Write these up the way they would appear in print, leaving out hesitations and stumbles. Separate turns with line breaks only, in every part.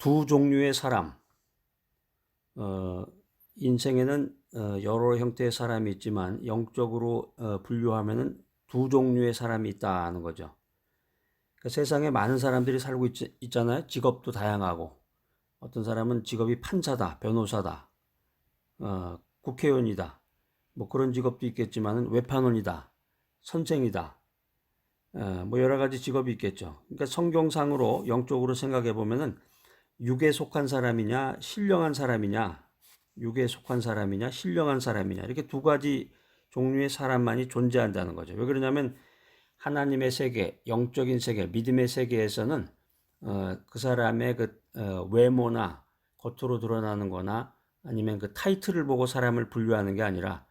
두 종류의 사람. 인생에는 여러 형태의 사람이 있지만 영적으로 분류하면은 두 종류의 사람이 있다는 거죠. 그러니까 세상에 많은 사람들이 살고 있잖아요. 직업도 다양하고. 어떤 사람은 직업이 판사다, 변호사다, 국회의원이다. 뭐 그런 직업도 있겠지만은 외판원이다, 선생이다. 뭐 여러 가지 직업이 있겠죠. 그러니까 성경상으로 영적으로 생각해 보면은 육에 속한 사람이냐, 신령한 사람이냐, 육에 속한 사람이냐, 신령한 사람이냐, 이렇게 두 가지 종류의 사람만이 존재한다는 거죠. 왜 그러냐면 하나님의 세계, 영적인 세계, 믿음의 세계에서는 그 사람의 외모나 겉으로 드러나는 거나 아니면 그 타이틀을 보고 사람을 분류하는 게 아니라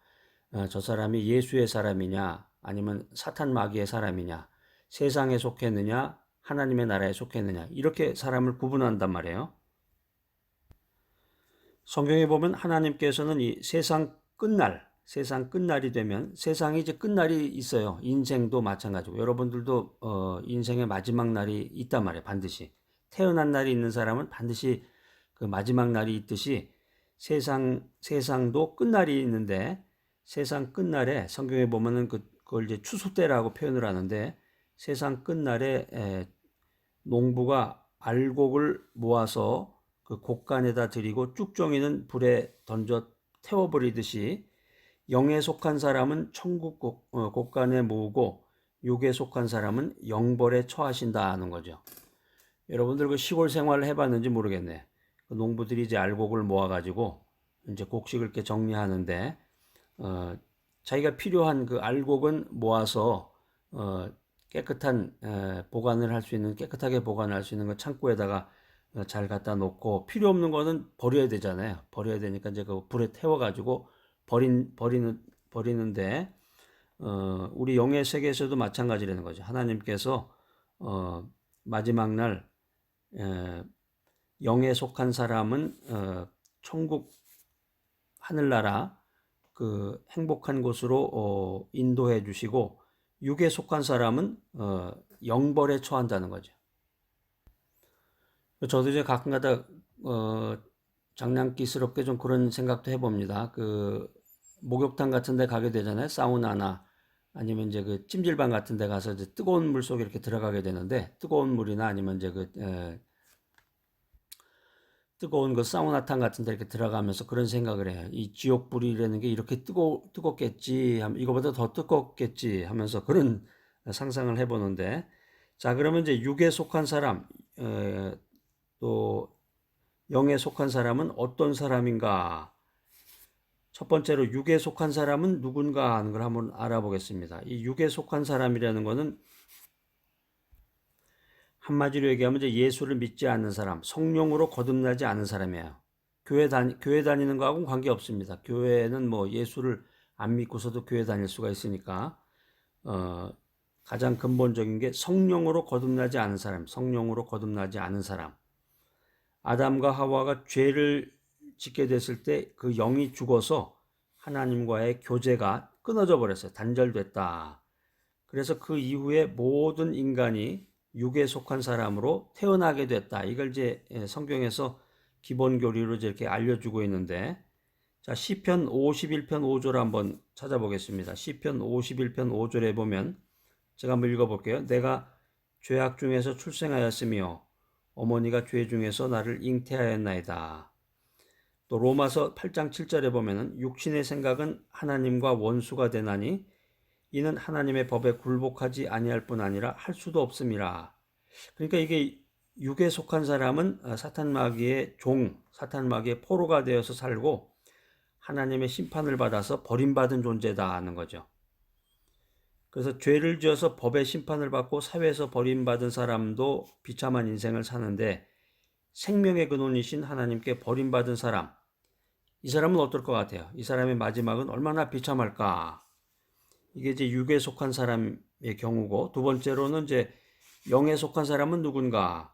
저 사람이 예수의 사람이냐, 아니면 사탄 마귀의 사람이냐, 세상에 속했느냐, 하나님의 나라에 속했느냐, 이렇게 사람을 구분한단 말이에요. 성경에 보면 하나님께서는 이 세상 끝날이 되면 세상이 이제 끝날이 있어요. 인생도 마찬가지고 여러분들도 인생의 마지막 날이 있단 말이에요. 반드시 태어난 날이 있는 사람은 반드시 그 마지막 날이 있듯이 세상도 끝날이 있는데 세상 끝날에 성경에 보면은 그걸 이제 추수 때라고 표현을 하는데 세상 끝날에 농부가 알곡을 모아서 그 곡간에다 들이고 쭉정이는 불에 던져 태워버리듯이 영에 속한 사람은 천국 곡간에 모으고 육에 속한 사람은 영벌에 처하신다는 거죠. 여러분들 그 시골 생활을 해봤는지 모르겠네. 그 농부들이 이제 알곡을 모아가지고 이제 곡식을 이렇게 정리하는데 자기가 필요한 그 알곡은 모아서 깨끗한 보관을 할 수 있는 깨끗하게 보관할 수 있는 그 창고에다가 잘 갖다 놓고 필요 없는 거는 버려야 되잖아요. 버려야 되니까 이제 그 불에 태워가지고 버리는데 우리 영의 세계에서도 마찬가지라는 거죠. 하나님께서 마지막 날 영에 속한 사람은 천국 하늘나라 그 행복한 곳으로 인도해 주시고 육에 속한 사람은 영벌에 처한다는 거죠. 저도 이제 가끔가다 장난기스럽게 좀 그런 생각도 해봅니다. 그 목욕탕 같은 데 가게 되잖아요. 사우나나 아니면 이제 그 찜질방 같은 데 가서 이제 뜨거운 물 속에 이렇게 들어가게 되는데 뜨거운 물이나 아니면 이제 뜨거운 그 사우나탕 같은 데 이렇게 들어가면서 그런 생각을 해요. 이 지옥불이라는 게 이렇게 뜨겁겠지, 이거보다 더 뜨겁겠지 하면서 그런 상상을 해보는데, 자, 그러면 이제 육에 속한 사람, 또 영에 속한 사람은 어떤 사람인가? 첫 번째로 육에 속한 사람은 누군가 하는 걸 한번 알아보겠습니다. 이 육에 속한 사람이라는 거는 한마디로 얘기하면 이제 예수를 믿지 않는 사람, 성령으로 거듭나지 않은 사람이에요. 교회 다니는 거하고는 관계없습니다. 교회는 뭐 예수를 안 믿고서도 교회 다닐 수가 있으니까 가장 근본적인 게 성령으로 거듭나지 않은 사람, 성령으로 거듭나지 않은 사람. 아담과 하와가 죄를 짓게 됐을 때 그 영이 죽어서 하나님과의 교제가 끊어져 버렸어요. 단절됐다. 그래서 그 이후에 모든 인간이 육에 속한 사람으로 태어나게 됐다. 이걸 이제 성경에서 기본 교리로 이렇게 알려주고 있는데, 자, 시편 51편 5절 한번 찾아보겠습니다. 시편 51편 5절에 보면 제가 한번 읽어볼게요. 내가 죄악 중에서 출생하였으며 어머니가 죄 중에서 나를 잉태하였나이다. 또 로마서 8장 7절에 보면은 육신의 생각은 하나님과 원수가 되나니 이는 하나님의 법에 굴복하지 아니할 뿐 아니라 할 수도 없음이라. 그러니까 이게 육에 속한 사람은 사탄 마귀의 사탄 마귀의 포로가 되어서 살고 하나님의 심판을 받아서 버림받은 존재다 하는 거죠. 그래서 죄를 지어서 법의 심판을 받고 사회에서 버림받은 사람도 비참한 인생을 사는데 생명의 근원이신 하나님께 버림받은 사람, 이 사람은 어떨 것 같아요? 이 사람의 마지막은 얼마나 비참할까? 이게 이제 육에 속한 사람의 경우고, 두 번째로는 이제 영에 속한 사람은 누군가?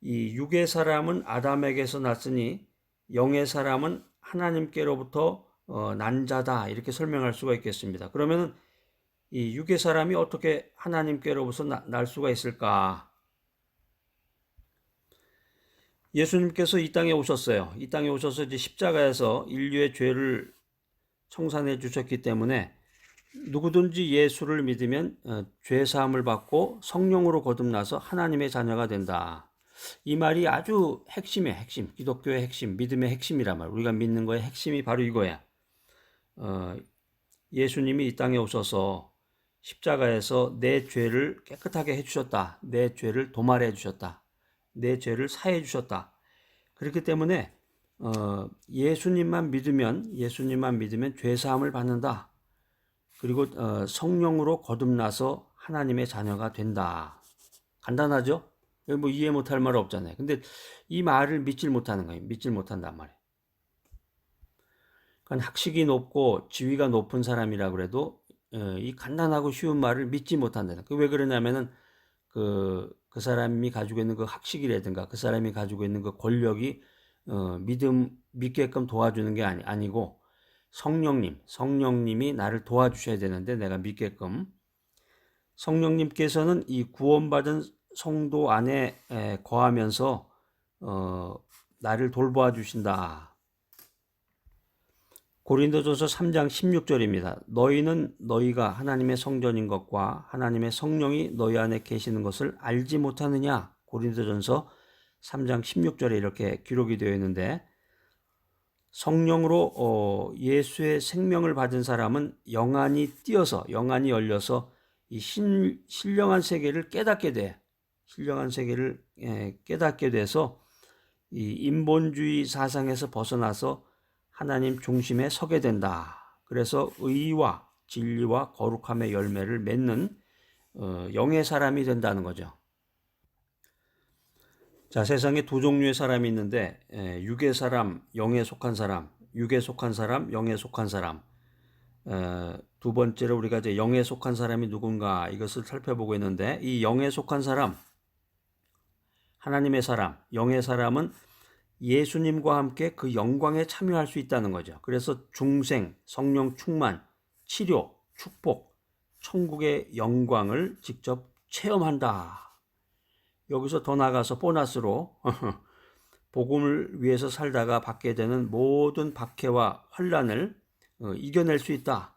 이 육의 사람은 아담에게서 났으니 영의 사람은 하나님께로부터 난 자다, 이렇게 설명할 수가 있겠습니다. 그러면은 이 육의 사람이 어떻게 하나님께로부터 날 수가 있을까? 예수님께서 이 땅에 오셨어요. 이 땅에 오셔서 이제 십자가에서 인류의 죄를 청산해 주셨기 때문에 누구든지 예수를 믿으면 죄 사함을 받고 성령으로 거듭나서 하나님의 자녀가 된다. 이 말이 아주 핵심이에요. 핵심. 기독교의 핵심, 믿음의 핵심이란 말. 우리가 믿는 거의 핵심이 바로 이거야. 예수님이 이 땅에 오셔서 십자가에서 내 죄를 깨끗하게 해주셨다. 내 죄를 도말해 주셨다. 내 죄를 사해 주셨다. 그렇기 때문에 예수님만 믿으면 죄 사함을 받는다. 그리고 성령으로 거듭나서 하나님의 자녀가 된다. 간단하죠? 뭐 이해 못할 말 없잖아요. 근데 이 말을 믿질 못하는 거예요. 믿질 못한단 말이에요. 그러니까 학식이 높고 지위가 높은 사람이라 그래도 이 간단하고 쉬운 말을 믿지 못한다는. 왜 그러냐면은 그 사람이 가지고 있는 그 학식이라든가 그 사람이 가지고 있는 그 권력이 믿게끔 도와주는 게 아니고 성령님이 나를 도와주셔야 되는데 내가 믿게끔 성령님께서는 이 구원받은 성도 안에 거하면서 나를 돌보아 주신다. 고린도전서 3장 16절입니다. 너희는 너희가 하나님의 성전인 것과 하나님의 성령이 너희 안에 계시는 것을 알지 못하느냐? 고린도전서 3장 16절에 이렇게 기록이 되어 있는데 성령으로 예수의 생명을 받은 사람은 영안이 열려서 이 신령한 세계를 깨닫게 돼. 신령한 세계를 깨닫게 돼서 이 인본주의 사상에서 벗어나서 하나님 중심에 서게 된다. 그래서 의와 진리와 거룩함의 열매를 맺는 영의 사람이 된다는 거죠. 자, 세상에 두 종류의 사람이 있는데 육의 사람, 영에 속한 사람, 육에 속한 사람, 영에 속한 사람. 두 번째로 우리가 이제 영에 속한 사람이 누군가 이것을 살펴보고 있는데 이 영에 속한 사람, 하나님의 사람, 영의 사람은 예수님과 함께 그 영광에 참여할 수 있다는 거죠. 그래서 중생, 성령 충만, 치료, 축복, 천국의 영광을 직접 체험한다. 여기서 더 나아가서 보너스로 복음을 위해서 살다가 받게 되는 모든 박해와 환난을 이겨낼 수 있다.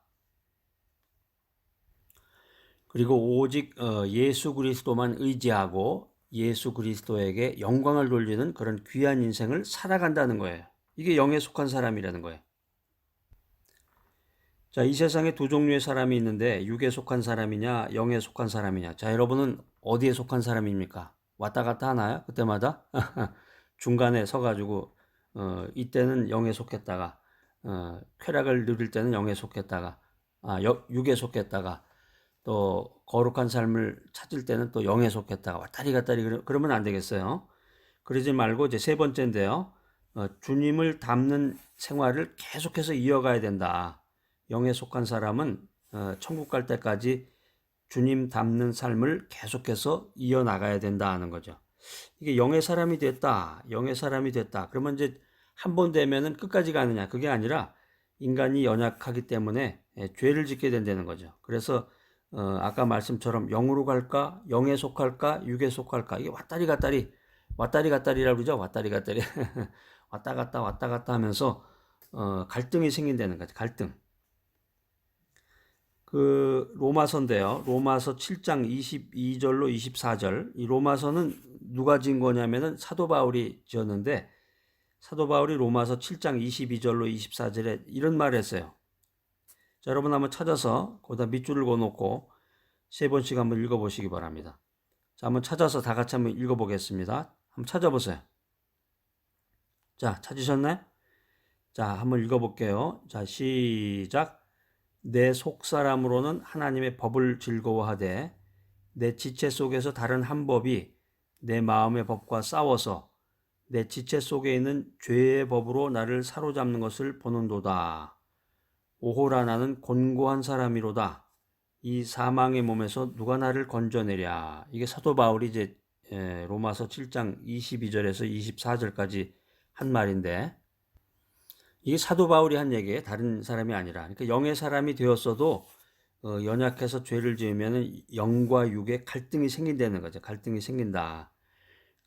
그리고 오직 예수 그리스도만 의지하고 예수 그리스도에게 영광을 돌리는 그런 귀한 인생을 살아간다는 거예요. 이게 영에 속한 사람이라는 거예요. 자, 이 세상에 두 종류의 사람이 있는데 육에 속한 사람이냐 영에 속한 사람이냐. 자, 여러분은 어디에 속한 사람입니까? 왔다 갔다 하나요? 그때마다? 중간에 서가지고 이때는 영에 속했다가 쾌락을 누릴 때는 영에 속했다가 육에 속했다가 또 거룩한 삶을 찾을 때는 또 영에 속했다가 왔다리 갔다리 그러면 안 되겠어요. 그러지 말고 이제 세 번째인데요. 주님을 닮는 생활을 계속해서 이어가야 된다. 영에 속한 사람은 천국 갈 때까지 주님 닮는 삶을 계속해서 이어나가야 된다는 거죠. 이게 영의 사람이 됐다. 그러면 이제 한 번 되면은 끝까지 가느냐. 그게 아니라 인간이 연약하기 때문에 죄를 짓게 된다는 거죠. 그래서 아까 말씀처럼 영으로 갈까, 영에 속할까, 육에 속할까, 이게 왔다리 갔다리라고 그러죠. 왔다 갔다 하면서 갈등이 생긴다는 거죠. 갈등. 그 로마서인데요. 로마서 7장 22절로 24절. 이 로마서는 누가 지은 거냐면은 사도 바울이 지었는데 사도 바울이 로마서 7장 22절로 24절에 이런 말을 했어요. 자, 여러분 한번 찾아서 거기다 밑줄을 그어놓고 세 번씩 한번 읽어보시기 바랍니다. 자, 한번 찾아서 다 같이 한번 읽어보겠습니다. 한번 찾아보세요. 자, 찾으셨나요? 자, 한번 읽어볼게요. 자, 시작. 내 속사람으로는 하나님의 법을 즐거워하되 내 지체 속에서 다른 한 법이 내 마음의 법과 싸워서 내 지체 속에 있는 죄의 법으로 나를 사로잡는 것을 보는도다. 오호라 나는 곤고한 사람이로다. 이 사망의 몸에서 누가 나를 건져내랴. 이게 사도 바울이 이제 로마서 7장 22절에서 24절까지 한 말인데 이게 사도 바울이 한 얘기예요. 다른 사람이 아니라. 그러니까 영의 사람이 되었어도 연약해서 죄를 지으면 영과 육의 갈등이 생긴다는 거죠. 갈등이 생긴다.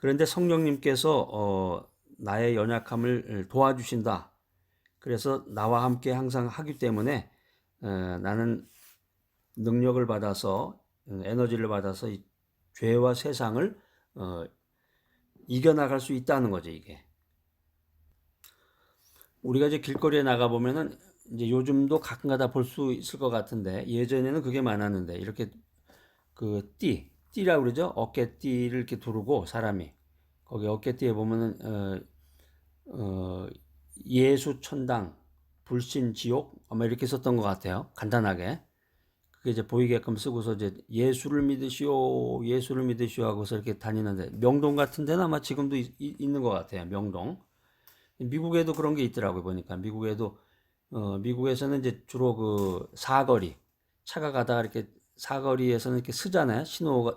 그런데 성령님께서 나의 연약함을 도와주신다. 그래서 나와 함께 항상 하기 때문에 나는 능력을 받아서 에너지를 받아서 이 죄와 세상을 이겨나갈 수 있다는 거죠, 이게. 우리가 이제 길거리에 나가 보면은 이제 요즘도 가끔가다 볼 수 있을 것 같은데 예전에는 그게 많았는데 이렇게 그 띠라고 그러죠? 어깨띠를 이렇게 두르고 사람이 거기 어깨띠에 보면은 예수 천당 불신 지옥 아마 이렇게 썼던 것 같아요. 간단하게 그게 이제 보이게끔 쓰고서 이제 예수를 믿으시오, 예수를 믿으시오 하고서 이렇게 다니는데 명동 같은 데는 아마 지금도 있는 것 같아요. 명동. 미국에도 그런 게 있더라고요. 보니까 미국에서는 이제 주로 그 사거리 차가 가다가 이렇게 사거리에서는 이렇게 쓰잖아요.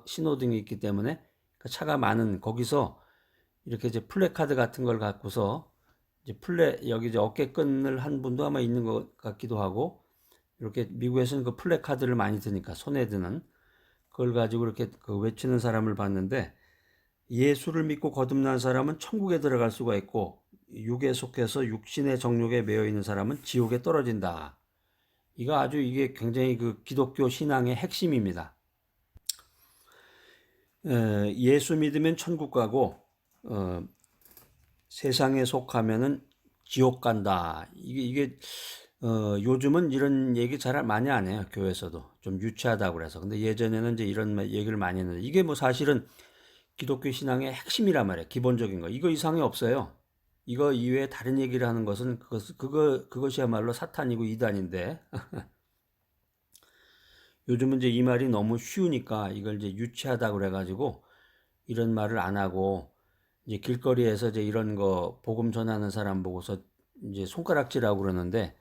신호등이 있기 때문에 그 차가 많은 거기서 이렇게 이제 플래카드 같은 걸 갖고서 이제 여기 이제 어깨끈을 한 분도 아마 있는 것 같기도 하고 이렇게 미국에서는 그 플래카드를 많이 드니까 손에 드는 그걸 가지고 이렇게 그 외치는 사람을 봤는데 예수를 믿고 거듭난 사람은 천국에 들어갈 수가 있고 육에 속해서 육신의 정욕에 매여 있는 사람은 지옥에 떨어진다. 이거 아주 이게 굉장히 그 기독교 신앙의 핵심입니다. 예수 믿으면 천국 가고 세상에 속하면은 지옥 간다. 이게 요즘은 이런 얘기 잘 많이 안 해요. 교회에서도 좀 유치하다고 그래서. 근데 예전에는 이제 이런 얘기를 많이 했는데 이게 뭐 사실은 기독교 신앙의 핵심이란 말이에요. 기본적인 거. 이거 이상이 없어요. 이거 이외에 다른 얘기를 하는 것은 그것이야말로 사탄이고 이단인데 요즘은 이제 이 말이 너무 쉬우니까 이걸 이제 유치하다고 그래가지고 이런 말을 안 하고 이제 길거리에서 이제 이런 거 복음 전하는 사람 보고서 이제 손가락질하고 그러는데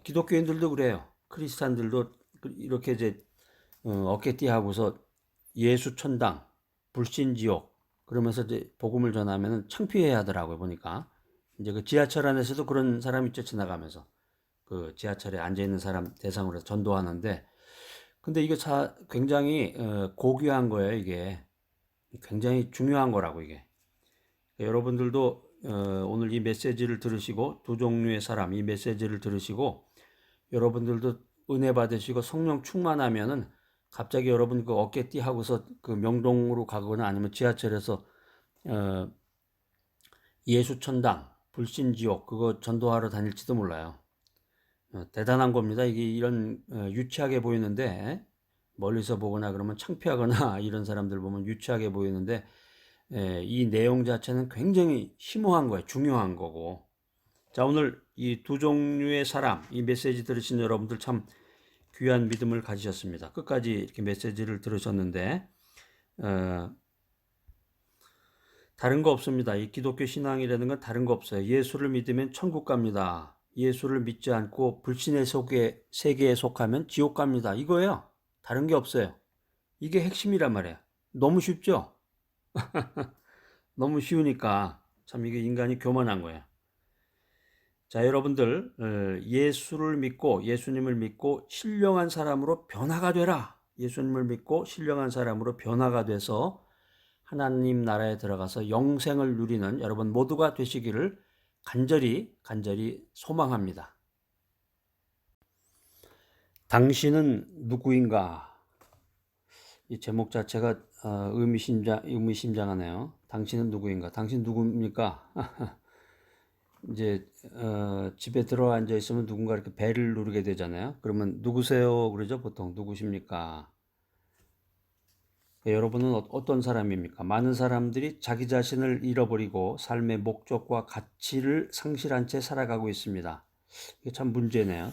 기독교인들도 그래요. 크리스찬들도 이렇게 이제 어깨띠 하고서 예수 천당, 불신 지옥 그러면서 이제 복음을 전하면은 창피해 하더라고요. 보니까 이제 그 지하철 안에서도 그런 사람이 있죠. 지나가면서 그 지하철에 앉아 있는 사람 대상으로 해서 전도하는데 근데 이게 굉장히 고귀한 거예요. 이게 굉장히 중요한 거라고 이게. 여러분들도 오늘 이 메시지를 들으시고 두 종류의 사람 이 메시지를 들으시고 여러분들도 은혜 받으시고 성령 충만하면은 갑자기 여러분 그 어깨띠 하고서 그 명동으로 가거나 아니면 지하철에서 어, 예수천당 불신지옥 그거 전도하러 다닐지도 몰라요. 대단한 겁니다. 이게 이런 유치하게 보이는데 멀리서 보거나 그러면 창피하거나 이런 사람들 보면 유치하게 보이는데 이 내용 자체는 굉장히 심오한 거예요. 중요한 거고. 자, 오늘 이 두 종류의 사람, 이 메시지 들으신 여러분들 참 귀한 믿음을 가지셨습니다. 끝까지 이렇게 메시지를 들으셨는데, 다른 거 없습니다. 이 기독교 신앙이라는 건 다른 거 없어요. 예수를 믿으면 천국 갑니다. 예수를 믿지 않고 불신의 세계에 속하면 지옥 갑니다. 이거예요. 다른 게 없어요. 이게 핵심이란 말이에요. 너무 쉽죠? 너무 쉬우니까 참 이게 인간이 교만한 거예요. 자, 여러분들 예수를 믿고 예수님을 믿고 신령한 사람으로 변화가 되라. 예수님을 믿고 신령한 사람으로 변화가 돼서 하나님 나라에 들어가서 영생을 누리는 여러분 모두가 되시기를 간절히 소망합니다. 당신은 누구인가? 이 제목 자체가 의미심장하네요. 당신은 누구인가? 당신 누굽니까? 이제 집에 들어 앉아 있으면 누군가 이렇게 벨을 누르게 되잖아요. 그러면 누구세요? 그러죠. 보통 누구십니까? 여러분은 어떤 사람입니까? 많은 사람들이 자기 자신을 잃어버리고 삶의 목적과 가치를 상실한 채 살아가고 있습니다. 이게 참 문제네요.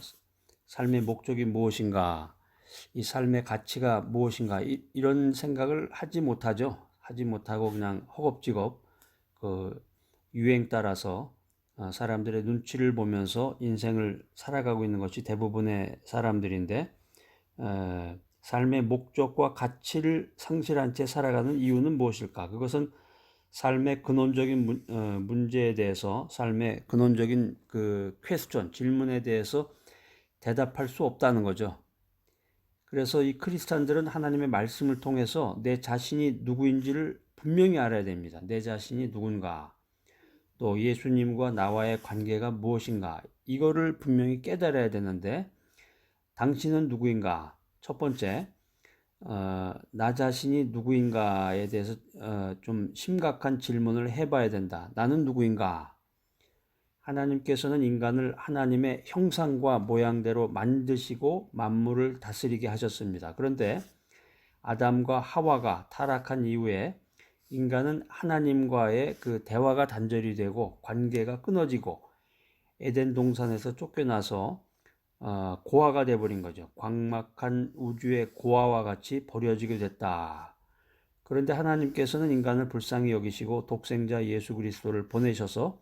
삶의 목적이 무엇인가? 이 삶의 가치가 무엇인가? 이런 생각을 하지 못하죠. 하지 못하고 그냥 허겁지겁 그 유행 따라서 사람들의 눈치를 보면서 인생을 살아가고 있는 것이 대부분의 사람들인데 삶의 목적과 가치를 상실한 채 살아가는 이유는 무엇일까? 그것은 삶의 근원적인 문제에 대해서 삶의 근원적인 그 퀘스천, 질문에 대해서 대답할 수 없다는 거죠. 그래서 이 크리스찬들은 하나님의 말씀을 통해서 내 자신이 누구인지를 분명히 알아야 됩니다. 내 자신이 누군가, 또 예수님과 나와의 관계가 무엇인가, 이거를 분명히 깨달아야 되는데, 당신은 누구인가? 첫 번째, 나 자신이 누구인가에 대해서 좀 심각한 질문을 해봐야 된다. 나는 누구인가? 하나님께서는 인간을 하나님의 형상과 모양대로 만드시고 만물을 다스리게 하셨습니다. 그런데 아담과 하와가 타락한 이후에 인간은 하나님과의 그 대화가 단절이 되고 관계가 끊어지고 에덴 동산에서 쫓겨나서 고아가 돼버린 거죠. 광막한 우주의 고아와 같이 버려지게 됐다. 그런데 하나님께서는 인간을 불쌍히 여기시고 독생자 예수 그리스도를 보내셔서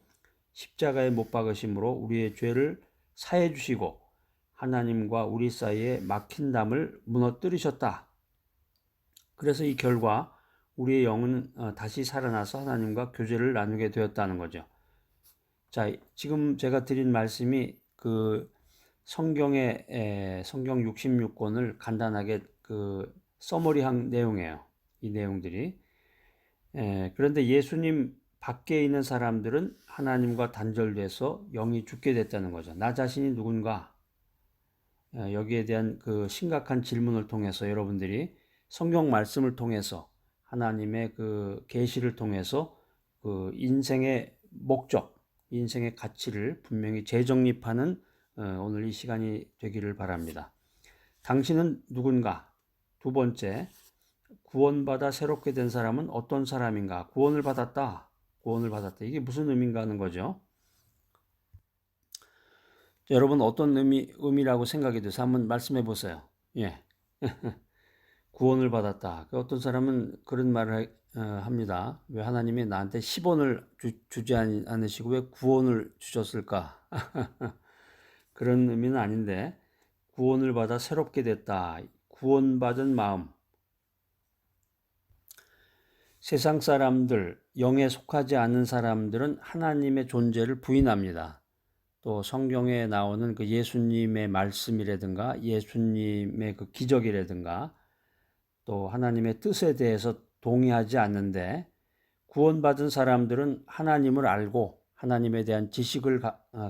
십자가에 못 박으심으로 우리의 죄를 사해 주시고 하나님과 우리 사이에 막힌 담을 무너뜨리셨다. 그래서 이 결과 우리의 영은 다시 살아나서 하나님과 교제를 나누게 되었다는 거죠. 자, 지금 제가 드린 말씀이 그 성경 66권을 간단하게 그 서머리한 내용이에요. 이 내용들이. 그런데 예수님 밖에 있는 사람들은 하나님과 단절돼서 영이 죽게 됐다는 거죠. 나 자신이 누군가? 여기에 대한 그 심각한 질문을 통해서 여러분들이 성경 말씀을 통해서 하나님의 그 계시를 통해서 그 인생의 목적, 인생의 가치를 분명히 재정립하는 오늘 이 시간이 되기를 바랍니다. 당신은 누군가? 두 번째, 구원받아 새롭게 된 사람은 어떤 사람인가? 구원을 받았다. 구원을 받았다. 이게 무슨 의미인가 하는 거죠. 여러분 어떤 의미라고 생각이 돼서 한번 말씀해 보세요. 예. 구원을 받았다. 어떤 사람은 그런 말을 합니다. 왜 하나님이 나한테 10원을 주지 않으시고 왜 구원을 주셨을까? 그런 의미는 아닌데 구원을 받아 새롭게 됐다. 구원받은 마음. 세상 사람들, 영에 속하지 않은 사람들은 하나님의 존재를 부인합니다. 또 성경에 나오는 그 예수님의 말씀이라든가 예수님의 그 기적이라든가 또 하나님의 뜻에 대해서 동의하지 않는데 구원받은 사람들은 하나님을 알고 하나님에 대한 지식을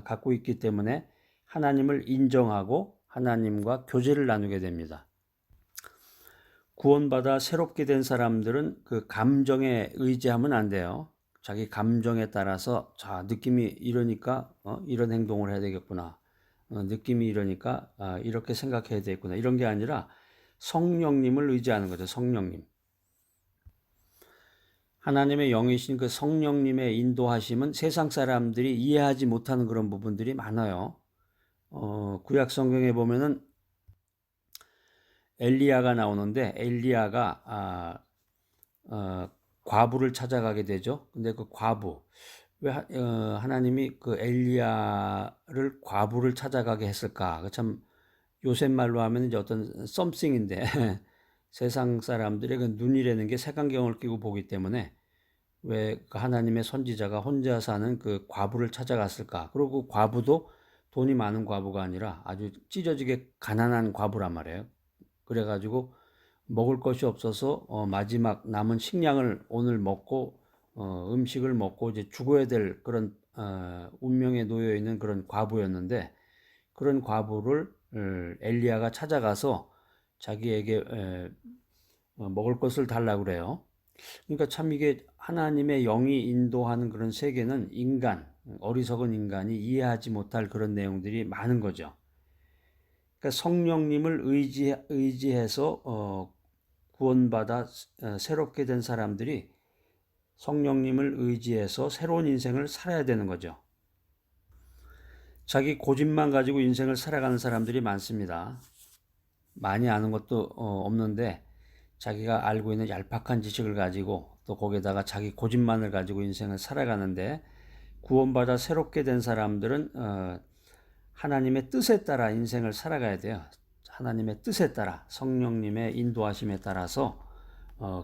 갖고 있기 때문에 하나님을 인정하고 하나님과 교제를 나누게 됩니다. 구원받아 새롭게 된 사람들은 그 감정에 의지하면 안 돼요. 자기 감정에 따라서 자 느낌이 이러니까 이런 행동을 해야 되겠구나. 느낌이 이러니까 이렇게 생각해야 되겠구나. 이런 게 아니라 성령님을 의지하는 거죠. 성령님. 하나님의 영이신 그 성령님의 인도하심은 세상 사람들이 이해하지 못하는 그런 부분들이 많아요. 구약 성경에 보면은 엘리야가 나오는데 엘리야가 과부를 찾아가게 되죠. 근데 그 과부 왜 하나님이 그 엘리야를 과부를 찾아가게 했을까? 참 요새 말로 하면 이제 어떤 something인데 세상 사람들의 그 눈이라는 게 색안경을 끼고 보기 때문에 왜 그 하나님의 선지자가 혼자 사는 그 과부를 찾아갔을까? 그리고 그 과부도 돈이 많은 과부가 아니라 아주 찢어지게 가난한 과부란 말이에요. 그래가지고 먹을 것이 없어서 마지막 남은 식량을 오늘 먹고 음식을 먹고 이제 죽어야 될 그런 운명에 놓여 있는 그런 과부였는데 그런 과부를 엘리야가 찾아가서 자기에게 먹을 것을 달라고 그래요. 그러니까 참 이게 하나님의 영이 인도하는 그런 세계는 어리석은 인간이 이해하지 못할 그런 내용들이 많은 거죠. 그러니까 성령님을 의지해서 구원받아 새롭게 된 사람들이 성령님을 의지해서 새로운 인생을 살아야 되는 거죠. 자기 고집만 가지고 인생을 살아가는 사람들이 많습니다. 많이 아는 것도 없는데 자기가 알고 있는 얄팍한 지식을 가지고 또 거기에다가 자기 고집만을 가지고 인생을 살아가는데 구원받아 새롭게 된 사람들은 하나님의 뜻에 따라 인생을 살아가야 돼요. 하나님의 뜻에 따라 성령님의 인도하심에 따라서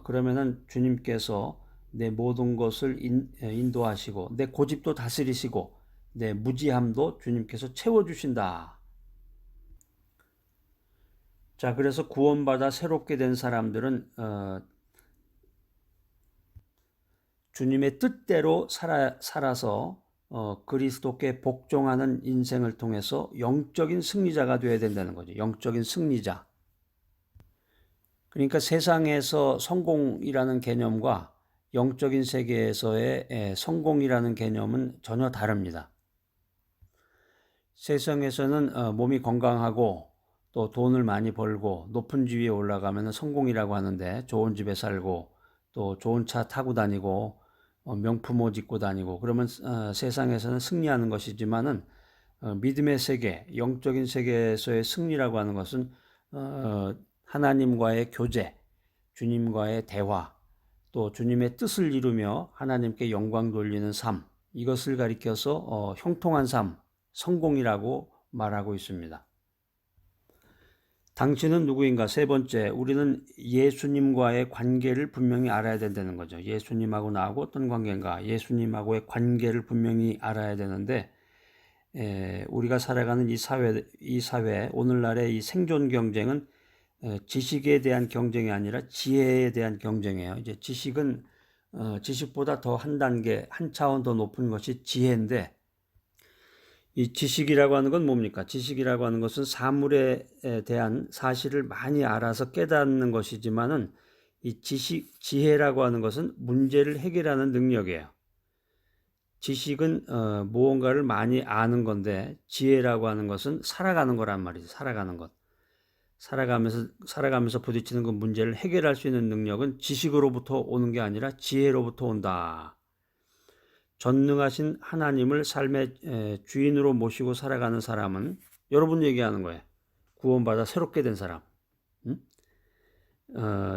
그러면은 주님께서 내 모든 것을 인도하시고 내 고집도 다스리시고 내 무지함도 주님께서 채워주신다. 자, 그래서 구원받아 새롭게 된 사람들은 주님의 뜻대로 살아서 그리스도께 복종하는 인생을 통해서 영적인 승리자가 되어야 된다는 거죠. 영적인 승리자. 그러니까 세상에서 성공이라는 개념과 영적인 세계에서의 성공이라는 개념은 전혀 다릅니다. 세상에서는 몸이 건강하고 또 돈을 많이 벌고 높은 지위에 올라가면 성공이라고 하는데, 좋은 집에 살고 또 좋은 차 타고 다니고 명품 옷 입고 다니고 그러면 세상에서는 승리하는 것이지만은 믿음의 세계, 영적인 세계에서의 승리라고 하는 것은 하나님과의 교제, 주님과의 대화, 또 주님의 뜻을 이루며 하나님께 영광 돌리는 삶, 이것을 가리켜서 형통한 삶, 성공이라고 말하고 있습니다. 당신은 누구인가? 세 번째, 우리는 예수님과의 관계를 분명히 알아야 된다는 거죠. 예수님하고 나하고 어떤 관계인가? 예수님하고의 관계를 분명히 알아야 되는데, 우리가 살아가는 이 사회, 오늘날의 이 생존 경쟁은 지식에 대한 경쟁이 아니라 지혜에 대한 경쟁이에요. 이제 지식은 지식보다 더 한 단계, 한 차원 더 높은 것이 지혜인데, 이 지식이라고 하는 건 뭡니까? 지식이라고 하는 것은 사물에 대한 사실을 많이 알아서 깨닫는 것이지만은, 이 지혜라고 하는 것은 문제를 해결하는 능력이에요. 지식은 무언가를 많이 아는 건데, 지혜라고 하는 것은 살아가는 거란 말이죠. 살아가는 것. 살아가면서 부딪히는 그 문제를 해결할 수 있는 능력은 지식으로부터 오는 게 아니라 지혜로부터 온다. 전능하신 하나님을 삶의 주인으로 모시고 살아가는 사람은, 여러분 얘기하는 거예요. 구원받아 새롭게 된 사람.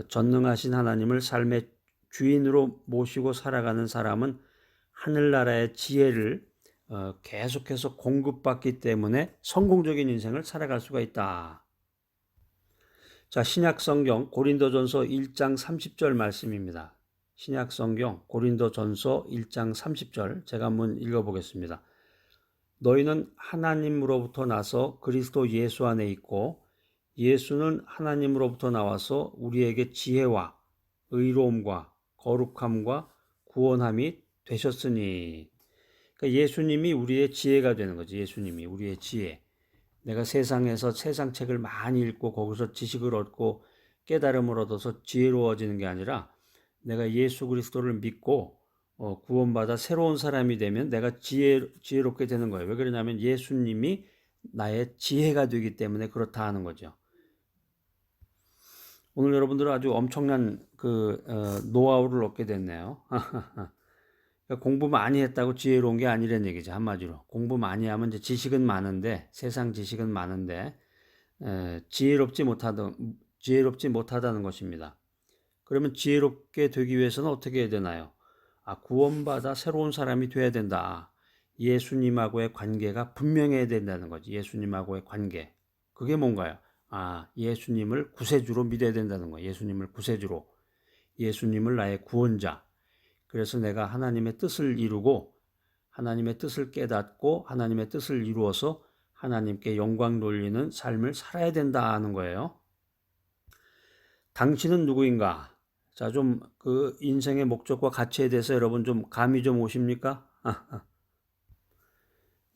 전능하신 하나님을 삶의 주인으로 모시고 살아가는 사람은 하늘나라의 지혜를 계속해서 공급받기 때문에 성공적인 인생을 살아갈 수가 있다. 자, 신약성경 고린도전서 1장 30절 말씀입니다. 신약성경 고린도전서 1장 30절 제가 한번 읽어보겠습니다. 너희는 하나님으로부터 나서 그리스도 예수 안에 있고 예수는 하나님으로부터 나와서 우리에게 지혜와 의로움과 거룩함과 구원함이 되셨으니. 그러니까 예수님이 우리의 지혜가 되는 거지. 예수님이 우리의 지혜. 내가 세상에서 세상 책을 많이 읽고 거기서 지식을 얻고 깨달음을 얻어서 지혜로워지는 게 아니라, 내가 예수 그리스도를 믿고 구원받아 새로운 사람이 되면 내가 지혜롭게 되는 거예요. 왜 그러냐면 예수님이 나의 지혜가 되기 때문에 그렇다 하는 거죠. 오늘 여러분들은 아주 엄청난 노하우를 얻게 됐네요. 공부 많이 했다고 지혜로운 게 아니란 얘기죠. 한마디로 공부 많이 하면 이제 지식은 많은데, 세상 지식은 많은데 지혜롭지 못하다는 것입니다. 그러면 지혜롭게 되기 위해서는 어떻게 해야 되나요? 구원받아 새로운 사람이 돼야 된다. 예수님하고의 관계가 분명해야 된다는 거지. 예수님하고의 관계. 그게 뭔가요? 예수님을 구세주로 믿어야 된다는 거예요. 예수님을 구세주로. 예수님을 나의 구원자. 그래서 내가 하나님의 뜻을 이루고 하나님의 뜻을 깨닫고 하나님의 뜻을 이루어서 하나님께 영광 돌리는 삶을 살아야 된다 하는 거예요. 당신은 누구인가? 자, 좀 그 인생의 목적과 가치에 대해서 여러분 좀 감이 좀 오십니까?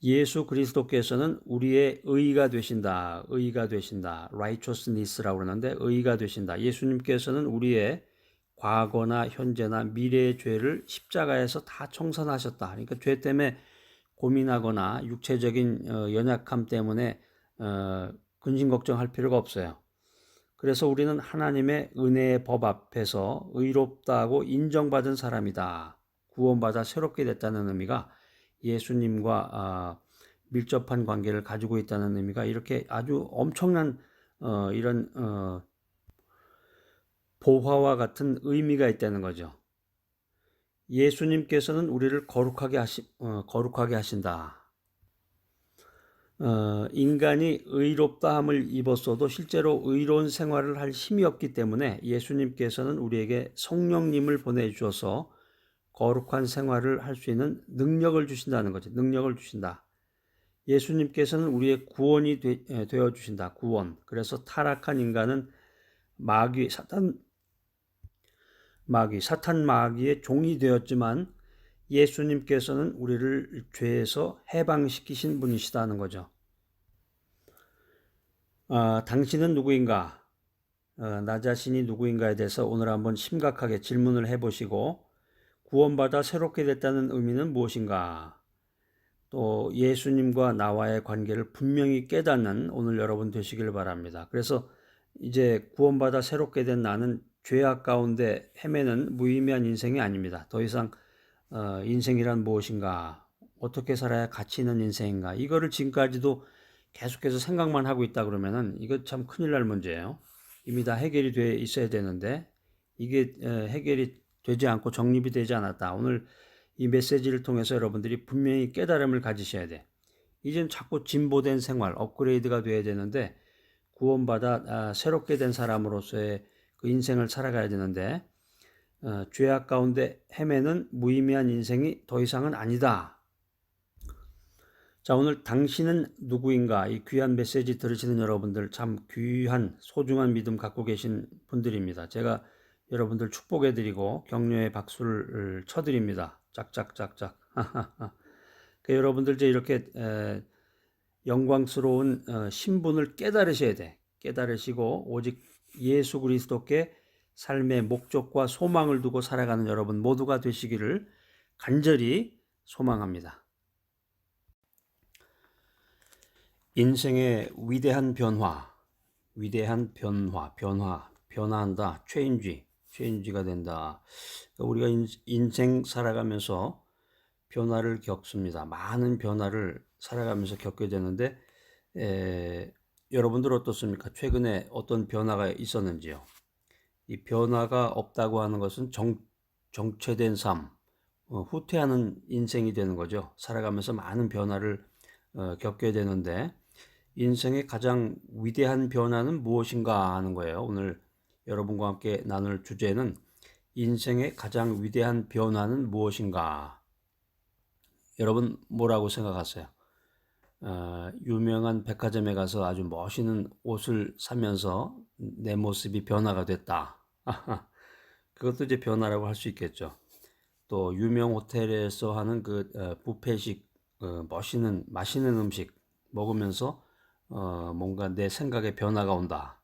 예수 그리스도께서는 우리의 의가 되신다. 의가 되신다. righteousness라고 그러는데 의가 되신다. 예수님께서는 우리의 과거나 현재나 미래의 죄를 십자가에서 다 청산하셨다. 그러니까 죄 때문에 고민하거나 육체적인 연약함 때문에 근심 걱정할 필요가 없어요. 그래서 우리는 하나님의 은혜의 법 앞에서 의롭다고 인정받은 사람이다. 구원받아 새롭게 됐다는 의미가, 예수님과 밀접한 관계를 가지고 있다는 의미가, 이렇게 아주 엄청난 이런 보화와 같은 의미가 있다는 거죠. 예수님께서는 우리를 거룩하게 하신다. 인간이 의롭다함을 입었어도 실제로 의로운 생활을 할 힘이 없기 때문에 예수님께서는 우리에게 성령님을 보내주셔서 거룩한 생활을 할 수 있는 능력을 주신다는 거죠. 능력을 주신다. 예수님께서는 우리의 구원이 되어 주신다. 구원. 그래서 타락한 인간은 마귀, 마귀, 사탄 마귀의 종이 되었지만 예수님께서는 우리를 죄에서 해방시키신 분이시다는 거죠. 당신은 누구인가? 나 자신이 누구인가에 대해서 오늘 한번 심각하게 질문을 해보시고, 구원받아 새롭게 됐다는 의미는 무엇인가? 또 예수님과 나와의 관계를 분명히 깨닫는 오늘 여러분 되시길 바랍니다. 그래서 이제 구원받아 새롭게 된 나는 죄악 가운데 헤매는 무의미한 인생이 아닙니다. 더 이상 인생이란 무엇인가? 어떻게 살아야 가치 있는 인생인가? 이거를 지금까지도 계속해서 생각만 하고 있다 그러면은 이거 참 큰일 날 문제예요. 이미 다 해결이 돼 있어야 되는데 이게 해결이 되지 않고 정립이 되지 않았다. 오늘 이 메시지를 통해서 여러분들이 분명히 깨달음을 가지셔야 돼. 이젠 자꾸 진보된 생활, 업그레이드가 돼야 되는데 구원받아 새롭게 된 사람으로서의 그 인생을 살아가야 되는데 죄악 가운데 헤매는 무의미한 인생이 더 이상은 아니다. 자, 오늘 당신은 누구인가? 이 귀한 메시지 들으시는 여러분들 참 귀한 소중한 믿음 갖고 계신 분들입니다. 제가 여러분들 축복해드리고 격려의 박수를 쳐드립니다. 짝짝짝짝. 여러분들 이제 이렇게 영광스러운 신분을 깨달으셔야 돼. 깨달으시고 오직 예수 그리스도께 삶의 목적과 소망을 두고 살아가는 여러분 모두가 되시기를 간절히 소망합니다. 인생의 위대한 변화, 변화한다, 체인지가 된다. 우리가 인생 살아가면서 변화를 겪습니다. 많은 변화를 살아가면서 겪게 되는데 여러분들 어떻습니까? 최근에 어떤 변화가 있었는지요? 이 변화가 없다고 하는 것은 정체된 삶, 후퇴하는 인생이 되는 거죠. 살아가면서 많은 변화를 겪게 되는데 인생의 가장 위대한 변화는 무엇인가 하는 거예요. 오늘 여러분과 함께 나눌 주제는 인생의 가장 위대한 변화는 무엇인가? 여러분 뭐라고 생각하세요? 유명한 백화점에 가서 아주 멋있는 옷을 사면서 내 모습이 변화가 됐다. 그것도 이제 변화라고 할 수 있겠죠. 또 유명 호텔에서 하는 그 뷔페식 맛있는 음식 먹으면서 뭔가 내 생각에 변화가 온다.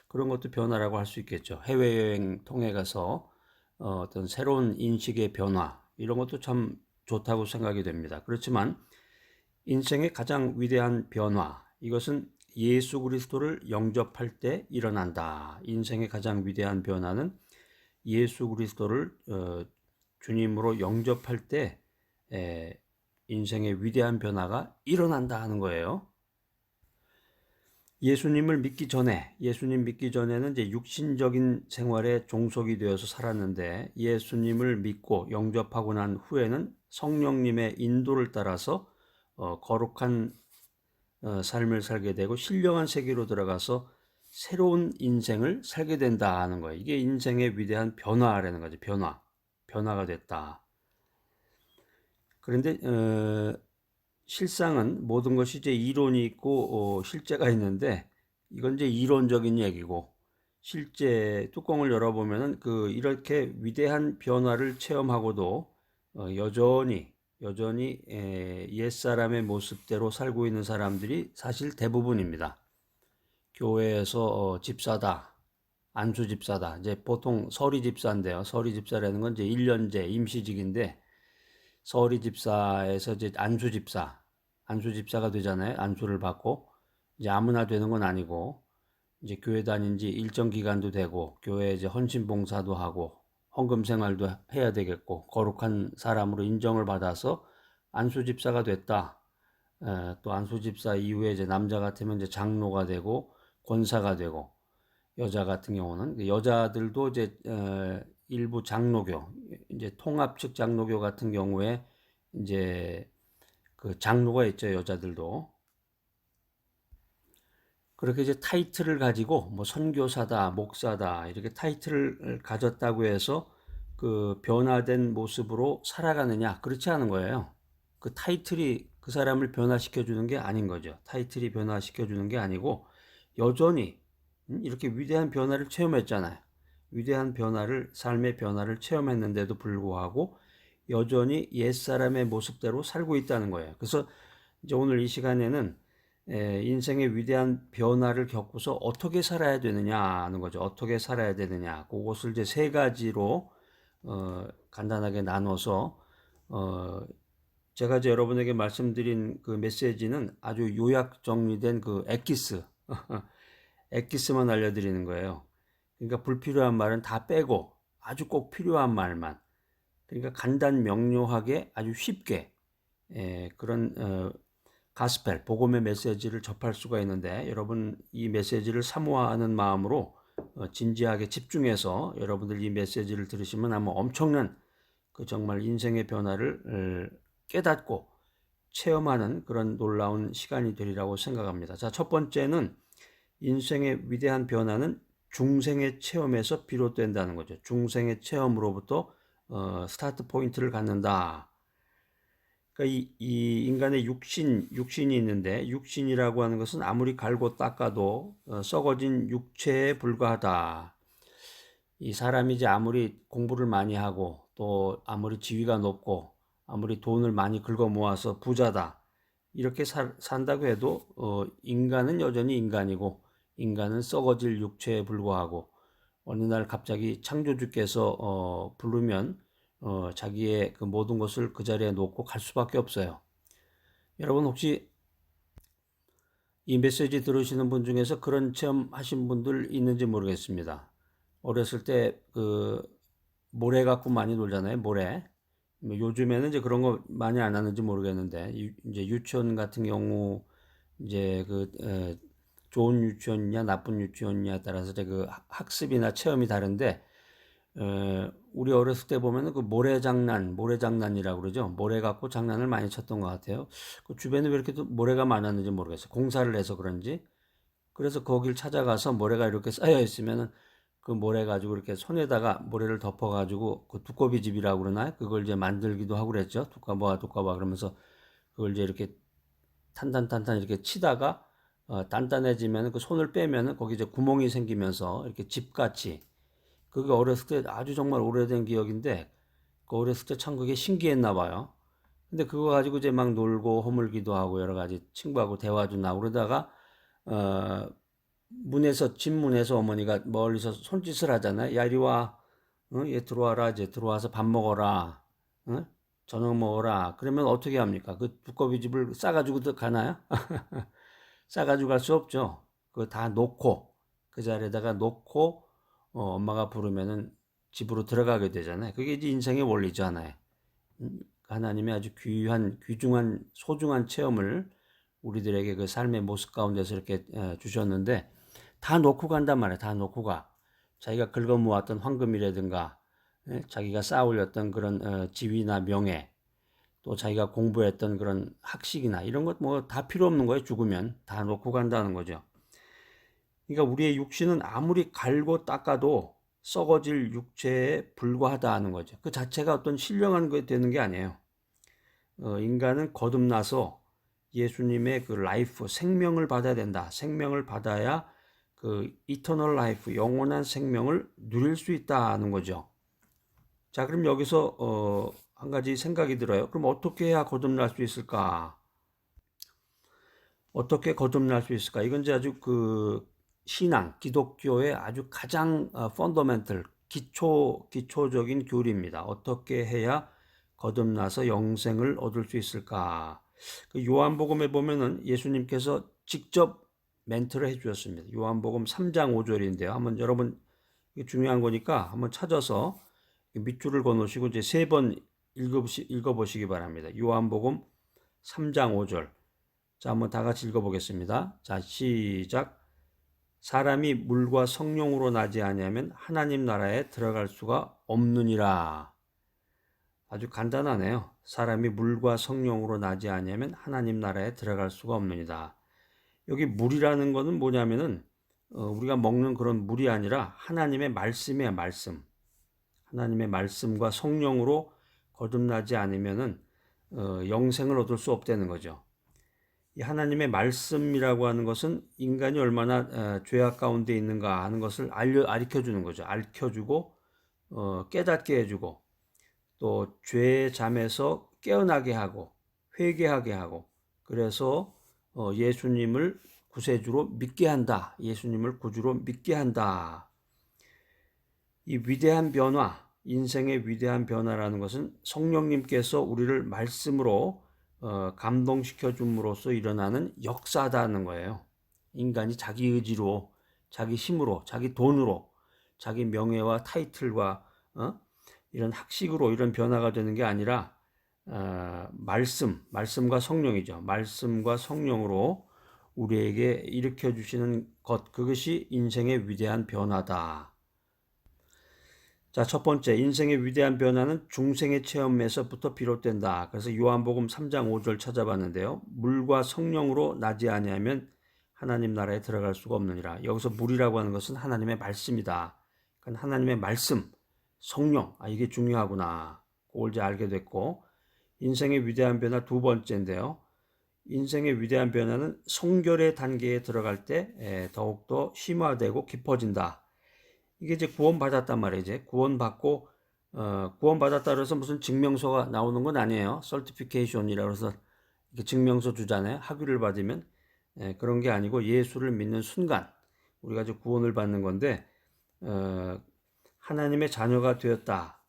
그런 것도 변화라고 할 수 있겠죠. 해외여행 통해 가서 어떤 새로운 인식의 변화 이런 것도 참 좋다고 생각이 됩니다. 그렇지만 인생의 가장 위대한 변화 이것은 예수 그리스도를 영접할 때 일어난다. 인생의 가장 위대한 변화는 예수 그리스도를 주님으로 영접할 때 인생의 위대한 변화가 일어난다 하는 거예요. 예수님 믿기 전에는 이제 육신적인 생활에 종속이 되어서 살았는데 예수님을 믿고 영접하고 난 후에는 성령님의 인도를 따라서 거룩한 삶을 살게 되고 신령한 세계로 들어가서 새로운 인생을 살게 된다 하는 거예요. 이게 인생의 위대한 변화라는 거죠. 변화가 됐다. 그런데 실상은 모든 것이 이제 이론이 있고 실제가 있는데 이건 이제 이론적인 얘기고 실제 뚜껑을 열어보면은 이렇게 위대한 변화를 체험하고도 여전히 옛사람의 모습대로 살고 있는 사람들이 사실 대부분입니다. 교회에서 집사다, 안수 집사다. 이제 보통 서리 집사인데요. 서리 집사라는 건 이제 1년제 임시직인데 서리 집사에서 이제 안수 집사가 되잖아요. 안수를 받고 이제 아무나 되는 건 아니고 이제 교회 다닌 지 일정 기간도 되고 교회에 이제 헌신 봉사도 하고 헌금 생활도 해야 되겠고 거룩한 사람으로 인정을 받아서 안수 집사가 됐다. 또 안수 집사 이후에 이제 남자 같으면 이제 장로가 되고 권사가 되고 여자 같은 경우는 여자들도 이제 일부 장로교 이제 통합식 장로교 같은 경우에 이제 그 장로가 있죠. 여자들도 그렇게 이제 타이틀을 가지고 뭐 선교사다, 목사다 이렇게 타이틀을 가졌다고 해서 그 변화된 모습으로 살아가느냐 그렇지 않은 거예요. 그 타이틀이 그 사람을 변화시켜 주는 게 아닌 거죠. 타이틀이 변화시켜 주는 게 아니고 여전히 이렇게 위대한 변화를 체험했잖아요. 위대한 변화를, 삶의 변화를 체험했는데도 불구하고 여전히 옛사람의 모습대로 살고 있다는 거예요. 그래서 이제 오늘 이 시간에는 인생의 위대한 변화를 겪고서 어떻게 살아야 되느냐 하는 거죠. 어떻게 살아야 되느냐. 그것을 이제 세 가지로 간단하게 나눠서 제가 이제 여러분에게 말씀드린 그 메시지는 아주 요약 정리된 그 엑기스만 알려드리는 거예요. 그러니까 불필요한 말은 다 빼고 아주 꼭 필요한 말만. 그러니까 간단 명료하게 아주 쉽게 그런 가스펠, 복음의 메시지를 접할 수가 있는데, 여러분 이 메시지를 사모하는 마음으로 진지하게 집중해서 여러분들 이 메시지를 들으시면 아마 엄청난 그 정말 인생의 변화를 깨닫고 체험하는 그런 놀라운 시간이 되리라고 생각합니다. 자, 첫 번째는 인생의 위대한 변화는 중생의 체험에서 비롯된다는 거죠. 중생의 체험으로부터 스타트 포인트를 갖는다. 그러니까 이 인간의 육신이 있는데, 육신이라고 하는 것은 아무리 갈고 닦아도 썩어진 육체에 불과하다. 이 사람이 이제 아무리 공부를 많이 하고 또 아무리 지위가 높고 아무리 돈을 많이 긁어 모아서 부자다 이렇게 산다고 해도 인간은 여전히 인간이고, 인간은 썩어질 육체에 불과하고, 어느 날 갑자기 창조주께서 부르면 자기의 그 모든 것을 그 자리에 놓고 갈 수밖에 없어요. 여러분 혹시 이 메시지 들으시는 분 중에서 그런 체험하신 분들 있는지 모르겠습니다. 어렸을 때 그 모래 갖고 많이 놀잖아요. 모래. 뭐 요즘에는 이제 그런 거 많이 안 하는지 모르겠는데, 이제 유치원 같은 경우 이제 좋은 유치원이냐 나쁜 유치원이냐에 따라서 이제 그 학습이나 체험이 다른데, 우리 어렸을 때 보면은 그 모래장난이라고 그러죠. 모래 갖고 장난을 많이 쳤던 것 같아요. 그 주변에 왜 이렇게 또 모래가 많았는지 모르겠어요. 공사를 해서 그런지. 그래서 거길 찾아가서 모래가 이렇게 쌓여 있으면은 그 모래 가지고 이렇게 손에다가 모래를 덮어 가지고 그 두꺼비 집이라고 그러나요? 그걸 이제 만들기도 하고 그랬죠. 두꺼봐 그러면서 그걸 이제 이렇게 탄탄 이렇게 치다가 단단해지면 그 손을 빼면은 거기 이제 구멍이 생기면서 이렇게 집같이. 그게 어렸을 때 아주 정말 오래된 기억인데, 그 어렸을 때 참 그게 신기했나 봐요. 근데 그거 가지고 이제 막 놀고 허물기도 하고 여러 가지 친구하고 대화도 나오고 그러다가 어, 집 문에서 어머니가 멀리서 손짓을 하잖아요. 야, 이리 와. 얘 들어와라. 이제 들어와서 밥 먹어라. 저녁 먹어라. 그러면 어떻게 합니까? 그 두꺼비 집을 싸가지고 가나요? 싸가지고 갈 수 없죠. 그거 다 놓고, 그 자리에다가 놓고, 엄마가 부르면은 집으로 들어가게 되잖아요. 그게 이제 인생의 원리잖아요. 하나님의 아주 귀중한, 소중한 체험을 우리들에게 그 삶의 모습 가운데서 이렇게 주셨는데, 다 놓고 간단 말이에요. 다 놓고 가. 자기가 긁어 모았던 황금이라든가, 자기가 쌓아올렸던 그런 지위나 명예, 또 자기가 공부했던 그런 학식이나 이런 것 뭐 다 필요 없는 거예요. 죽으면 다 놓고 간다는 거죠. 그러니까 우리의 육신은 아무리 갈고 닦아도 썩어질 육체에 불과하다는 거죠. 그 자체가 어떤 신령한 게 되는 게 아니에요. 인간은 거듭나서 예수님의 그 라이프, 생명을 받아야 된다. 생명을 받아야 그 이터널 라이프, 영원한 생명을 누릴 수 있다는 거죠. 자, 그럼 여기서 한 가지 생각이 들어요. 그럼 어떻게 해야 거듭날 수 있을까? 어떻게 거듭날 수 있을까? 이건 이제 아주 그 신앙, 기독교의 아주 가장 펀더멘털, 기초적인 교리입니다. 어떻게 해야 거듭나서 영생을 얻을 수 있을까? 그 요한복음에 보면은 예수님께서 직접 멘트를 해주셨습니다. 요한복음 3장 5절인데요. 한번 여러분, 이게 중요한 거니까 한번 찾아서 밑줄을 그어놓으시고 이제 3번 읽어보시기 바랍니다. 요한복음 3장 5절. 자, 한번 다 같이 읽어보겠습니다. 자, 시작. 사람이 물과 성령으로 나지 아니하면 하나님 나라에 들어갈 수가 없느니라. 아주 간단하네요. 사람이 물과 성령으로 나지 아니하면 하나님 나라에 들어갈 수가 없느니라. 여기 물이라는 거는 뭐냐면은 우리가 먹는 그런 물이 아니라 하나님의 말씀이에요. 말씀. 하나님의 말씀과 성령으로 거듭나지 않으면은 영생을 얻을 수 없다는 거죠. 이 하나님의 말씀이라고 하는 것은 인간이 얼마나 죄악 가운데 있는가 하는 것을 가르쳐 주는 거죠. 알려주고 깨닫게 해주고 또 죄의 잠에서 깨어나게 하고 회개하게 하고 그래서 예수님을 구세주로 믿게 한다. 예수님을 구주로 믿게 한다. 이 위대한 변화, 인생의 위대한 변화라는 것은 성령님께서 우리를 말씀으로 감동시켜 줌으로써 일어나는 역사다는 거예요. 인간이 자기 의지로, 자기 힘으로, 자기 돈으로, 자기 명예와 타이틀과 이런 학식으로 이런 변화가 되는 게 아니라 말씀과 성령이죠. 말씀과 성령으로 우리에게 일으켜 주시는 것, 그것이 인생의 위대한 변화다. 자, 첫 번째, 인생의 위대한 변화는 중생의 체험에서부터 비롯된다. 그래서 요한복음 3장 5절 찾아봤는데요. 물과 성령으로 나지 아니하면 하나님 나라에 들어갈 수가 없느니라. 여기서 물이라고 하는 것은 하나님의 말씀이다. 그러니까 하나님의 말씀, 성령, 이게 중요하구나. 그걸 이제 알게 됐고, 인생의 위대한 변화 두 번째인데요. 인생의 위대한 변화는 성결의 단계에 들어갈 때 더욱더 심화되고 깊어진다. 이게 이제 구원받았단 말이에요. 이제 구원받고 구원받았다 그래서 무슨 증명서가 나오는 건 아니에요. 설티피케이션이라고 해서 이렇게 증명서 주잖아요. 학위를 받으면 그런 게 아니고 예수를 믿는 순간 우리가 이제 구원을 받는 건데 하나님의 자녀가 되었다.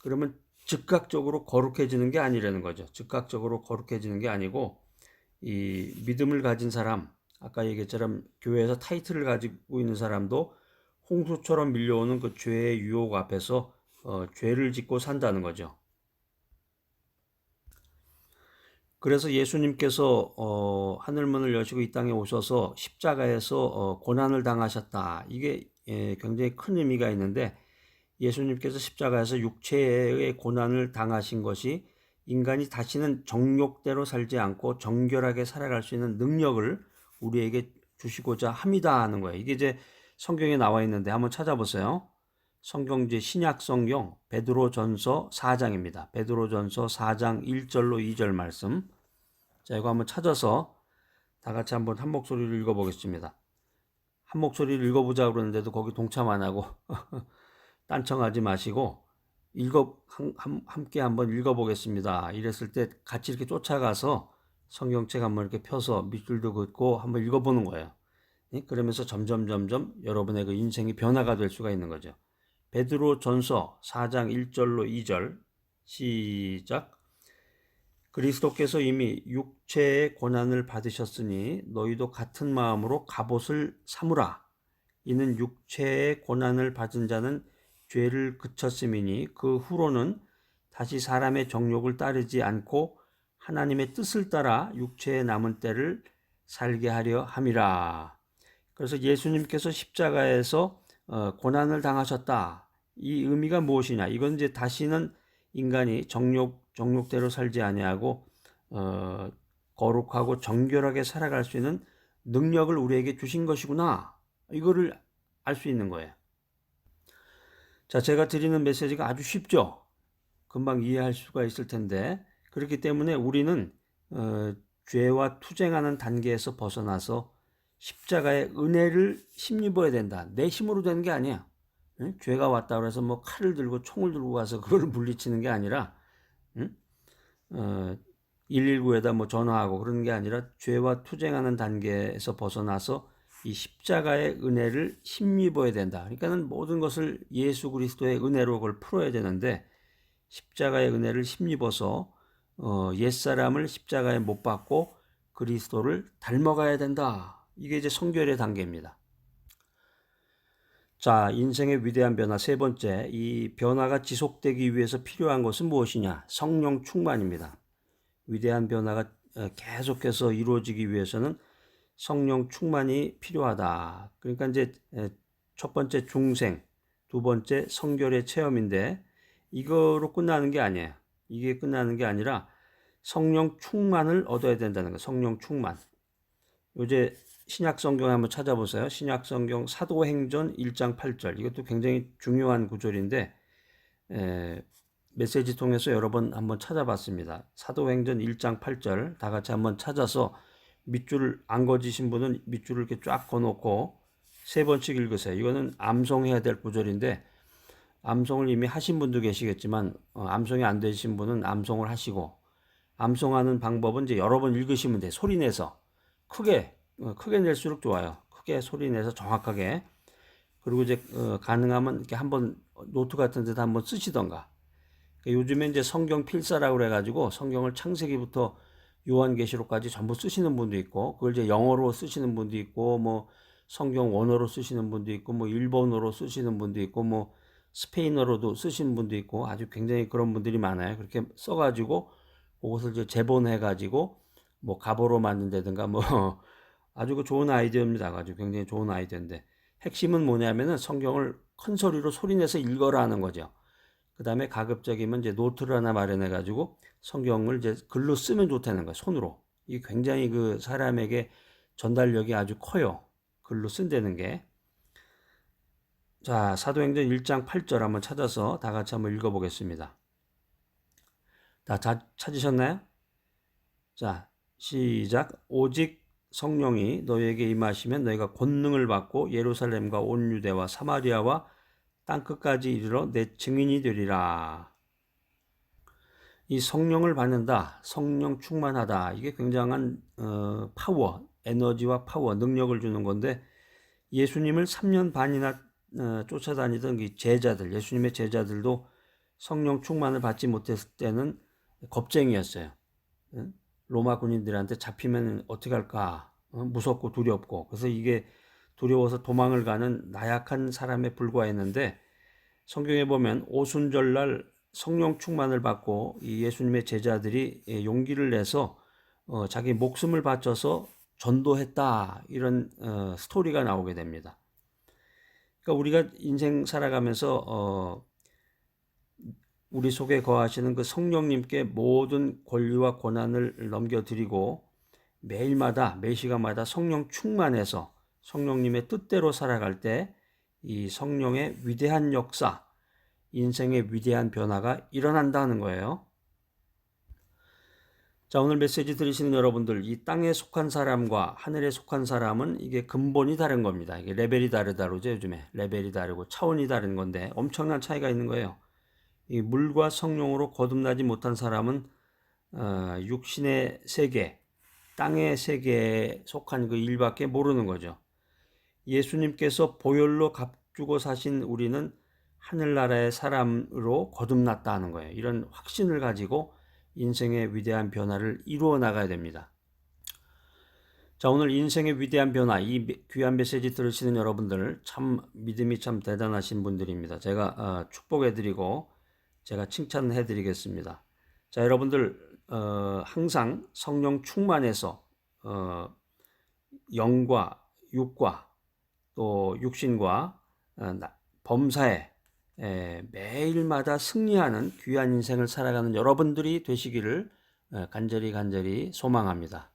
그러면 즉각적으로 거룩해지는 게 아니라는 거죠. 즉각적으로 거룩해지는 게 아니고 이 믿음을 가진 사람, 아까 얘기했처럼 교회에서 타이틀을 가지고 있는 사람도 홍수처럼 밀려오는 그 죄의 유혹 앞에서 죄를 짓고 산다는 거죠. 그래서 예수님께서 하늘문을 여시고 이 땅에 오셔서 십자가에서 고난을 당하셨다. 이게 굉장히 큰 의미가 있는데 예수님께서 십자가에서 육체의 고난을 당하신 것이 인간이 다시는 정욕대로 살지 않고 정결하게 살아갈 수 있는 능력을 우리에게 주시고자 합니다 하는 거예요. 이게 이제 성경에 나와 있는데 한번 찾아보세요. 성경지 신약 성경 베드로전서 4장입니다. 베드로전서 4장 1절로 2절 말씀. 자, 이거 한번 찾아서 다 같이 한번 한 목소리로 읽어보겠습니다. 한 목소리를 읽어보자 그러는데도 거기 동참 안 하고 딴청하지 마시고 함께 한번 읽어보겠습니다. 이랬을 때 같이 이렇게 쫓아가서 성경책 한번 이렇게 펴서 밑줄도 긋고 한번 읽어보는 거예요. 그러면서 점점 여러분의 그 인생이 변화가 될 수가 있는 거죠. 베드로전서 4장 1절로 2절 시작. 그리스도께서 이미 육체의 고난을 받으셨으니 너희도 같은 마음으로 갑옷을 삼으라. 이는 육체의 고난을 받은 자는 죄를 그쳤음이니 그 후로는 다시 사람의 정욕을 따르지 않고 하나님의 뜻을 따라 육체의 남은 때를 살게 하려 함이라. 그래서 예수님께서 십자가에서 고난을 당하셨다. 이 의미가 무엇이냐? 이건 이제 다시는 인간이 정욕대로 살지 아니하고 거룩하고 정결하게 살아갈 수 있는 능력을 우리에게 주신 것이구나. 이거를 알 수 있는 거예요. 자, 제가 드리는 메시지가 아주 쉽죠? 금방 이해할 수가 있을 텐데 그렇기 때문에 우리는 죄와 투쟁하는 단계에서 벗어나서 십자가의 은혜를 힘입어야 된다. 내 힘으로 되는 게 아니야. 응? 죄가 왔다 그래서 뭐 칼을 들고 총을 들고 가서 그걸 물리치는 게 아니라 119에다 뭐 전화하고 그러는 게 아니라 죄와 투쟁하는 단계에서 벗어나서 이 십자가의 은혜를 힘입어야 된다. 그러니까는 모든 것을 예수 그리스도의 은혜로 그걸 풀어야 되는데 십자가의 은혜를 힘입어서 옛사람을 십자가에 못 박고 그리스도를 닮아가야 된다. 이게 이제 성결의 단계입니다. 자, 인생의 위대한 변화 세 번째, 이 변화가 지속되기 위해서 필요한 것은 무엇이냐? 성령 충만입니다. 위대한 변화가 계속해서 이루어지기 위해서는 성령 충만이 필요하다. 그러니까 이제 첫 번째 중생, 두 번째 성결의 체험인데 이거로 끝나는 게 아니에요. 이게 끝나는 게 아니라 성령 충만을 얻어야 된다는 거예요. 성령 충만. 요새 신약 성경 한번 찾아보세요. 신약 성경 사도행전 1장 8절. 이것도 굉장히 중요한 구절인데 메시지 통해서 여러 번 한번 찾아봤습니다. 사도행전 1장 8절 다 같이 한번 찾아서 밑줄 안 그어지신 분은 밑줄을 이렇게 쫙 그어놓고 3번씩 읽으세요. 이거는 암송해야 될 구절인데 암송을 이미 하신 분도 계시겠지만 암송이 안 되신 분은 암송을 하시고, 암송하는 방법은 이제 여러 번 읽으시면 돼요. 소리 내서 크게 낼수록 좋아요. 크게 소리 내서 정확하게. 그리고 이제 가능하면 이렇게 한번 노트 같은 데다 한번 쓰시던가. 요즘에 이제 성경 필사라고 그래가지고 성경을 창세기부터 요한계시록까지 전부 쓰시는 분도 있고, 그걸 이제 영어로 쓰시는 분도 있고, 뭐 성경 원어로 쓰시는 분도 있고, 뭐 일본어로 쓰시는 분도 있고, 뭐 스페인어로도 쓰시는 분도 있고, 아주 굉장히 그런 분들이 많아요. 그렇게 써가지고 그것을 이제 재본해가지고 뭐 가보로 만든다든가 뭐 아주 그 좋은 아이디어입니다. 아주 굉장히 좋은 아이디어인데, 핵심은 뭐냐면은 성경을 큰 소리로 소리내서 읽어라 하는 거죠. 그 다음에 가급적이면 이제 노트를 하나 마련해가지고 성경을 이제 글로 쓰면 좋다는 거예요. 손으로. 이게 굉장히 그 사람에게 전달력이 아주 커요. 글로 쓴다는 게. 자, 사도행전 1장 8절 한번 찾아서 다 같이 한번 읽어보겠습니다. 다 찾으셨나요? 자, 시작. 오직 성령이 너희에게 임하시면 너희가 권능을 받고 예루살렘과 온 유대와 사마리아와 땅끝까지 이르러 내 증인이 되리라. 이 성령을 받는다, 성령 충만하다, 이게 굉장한 파워, 에너지와 파워, 능력을 주는 건데, 예수님을 3년 반이나 쫓아다니던 이 제자들, 예수님의 제자들도 성령 충만을 받지 못했을 때는 겁쟁이였어요. 로마 군인들한테 잡히면 어떻게 할까, 무섭고 두렵고. 그래서 이게 두려워서 도망을 가는 나약한 사람에 불과했는데, 성경에 보면 오순절날 성령 충만을 받고 이 예수님의 제자들이 용기를 내서 자기 목숨을 바쳐서 전도했다, 이런 스토리가 나오게 됩니다. 그러니까 우리가 인생 살아가면서 우리 속에 거하시는 그 성령님께 모든 권리와 권한을 넘겨드리고 매일마다 매 시간마다 성령 충만해서 성령님의 뜻대로 살아갈 때 이 성령의 위대한 역사, 인생의 위대한 변화가 일어난다는 거예요. 자, 오늘 메시지 들으시는 여러분들, 이 땅에 속한 사람과 하늘에 속한 사람은 이게 근본이 다른 겁니다. 이게 레벨이 다르다 그러죠. 요즘에 레벨이 다르고 차원이 다른 건데 엄청난 차이가 있는 거예요. 이 물과 성령으로 거듭나지 못한 사람은 육신의 세계, 땅의 세계에 속한 그 일밖에 모르는 거죠. 예수님께서 보혈로 값주고 사신 우리는 하늘나라의 사람으로 거듭났다는 거예요. 이런 확신을 가지고 인생의 위대한 변화를 이루어 나가야 됩니다. 자, 오늘 인생의 위대한 변화, 이 귀한 메시지 들으시는 여러분들 참 믿음이 참 대단하신 분들입니다. 제가 축복해드리고 제가 칭찬해드리겠습니다. 자, 여러분들 항상 성령 충만해서 영과 육과 또 육신과 범사에 매일마다 승리하는 귀한 인생을 살아가는 여러분들이 되시기를 간절히 소망합니다.